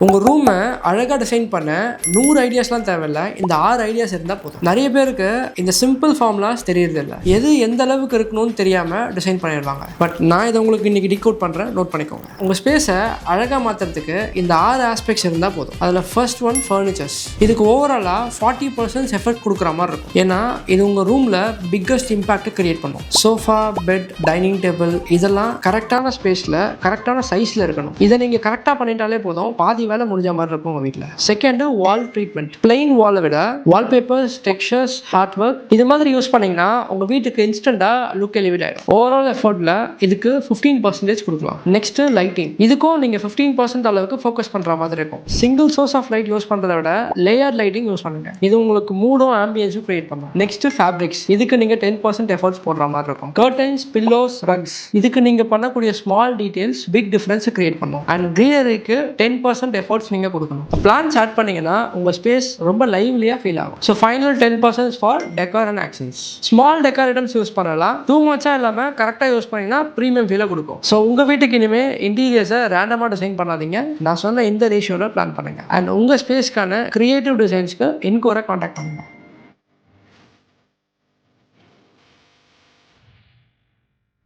உங்கள் ரூமை அழகாக டிசைன் பண்ண 100 ஐடியாஸ்லாம் தேவையில்லை. இந்த 6 ஐடியாஸ் இருந்தால் போதும். நிறைய பேருக்கு இந்த சிம்பிள் ஃபார்ம்லாஸ் தெரியறதில்ல. எது எந்த அளவுக்கு இருக்கணும்னு தெரியாமல் டிசைன் பண்ணிடுவாங்க. பட் நான் இதை உங்களுக்கு இன்றைக்கி டிகோட் பண்ணுறேன், நோட் பண்ணிக்கோங்க. உங்கள் ஸ்பேஸை அழகாக மாற்றுறதுக்கு இந்த 6 ஆஸ்பெக்ட்ஸ் இருந்தால் போதும். அதில் ஃபர்ஸ்ட் ஒன் ஃபர்னிச்சர்ஸ். இதுக்கு ஓவராலாக 40% எஃபர்ட் கொடுக்குற மாதிரி இருக்கும். ஏன்னா இது உங்கள் ரூமில் பிக்கஸ்ட் இம்பாக்டை கிரியேட் பண்ணும். சோஃபா, பெட், டைனிங் டேபிள் இதெல்லாம் கரெக்டான ஸ்பேஸில் கரெக்டான சைஸில் இருக்கணும். இதை நீங்கள் கரெக்டாக பண்ணிட்டாலே போதும், பாதி வேலை முடிஞ்ச மாதிரி இருக்கும் உங்க வீட்டில். செகண்ட், வால் ட்ரீட்மெண்ட். பிளைன் வாலை விட வால்பேப்பர்ஸ், டெக்ஸ்சர்ஸ், ஆர்ட் ஒர்க் இது மாதிரி யூஸ் பண்ணீங்கன்னா உங்க வீட்டுக்கு இன்ஸ்டன்டா லுக் எலிவேட் ஆயிடும். ஓவரால் எஃபர்ட்ல இதுக்கு 15% கொடுக்கலாம். Next, lighting. இதுக்கும் நீங்க 15% அளவுக்கு ஃபோக்கஸ் பண்ற மாதிரி இருக்கும். Single source of light use பண்றதை விட லேயர் லைட்டிங் யூஸ் பண்ணுங்க. இது உங்களுக்கு மூடும் ஆம்பியன்ஸும் கிரியேட் பண்ணும். Next, fabrics. இதுக்கு நீங்க 10% எஃபர்ட்ஸ் போடுற மாதிரி இருக்கும். கர்டன்ஸ், பில்லோஸ், ரக்ஸ் இதுக்கு நீங்க பண்ணக்கூடிய small details big difference create பண்ணும். அண்ட் கிரீனரிக்கு 10% எஃபர்ட்ஸ் நீங்கள் கொடுக்கணும். பிளான் ஸ்டார்ட் பண்ணீங்கன்னா உங்கள் ஸ்பேஸ் ரொம்ப லைவ்லியாக ஃபீல் ஆகும். So final 10% for decor and accents. Small decor items use பண்ணலாம். டூ மச்சா இல்லாமல் கரெக்டாக யூஸ் பண்ணிங்கன்னா ப்ரீமியம் ஃபீலை கொடுக்கும். ஸோ உங்கள் வீட்டுக்கு இனிமேல் இன்டீரியர்ஸை ரேண்டமாக டிசைன் பண்ணாதீங்க. நான் சொன்ன இந்த ரேஷியோவில் பிளான் பண்ணுங்கள். அண்ட் உங்கள் ஸ்பேஸ்க்கான கிரியேட்டிவ் டிசைன்ஸ்க்கு என்கூட கான்டாக்ட் பண்ணுங்கள்.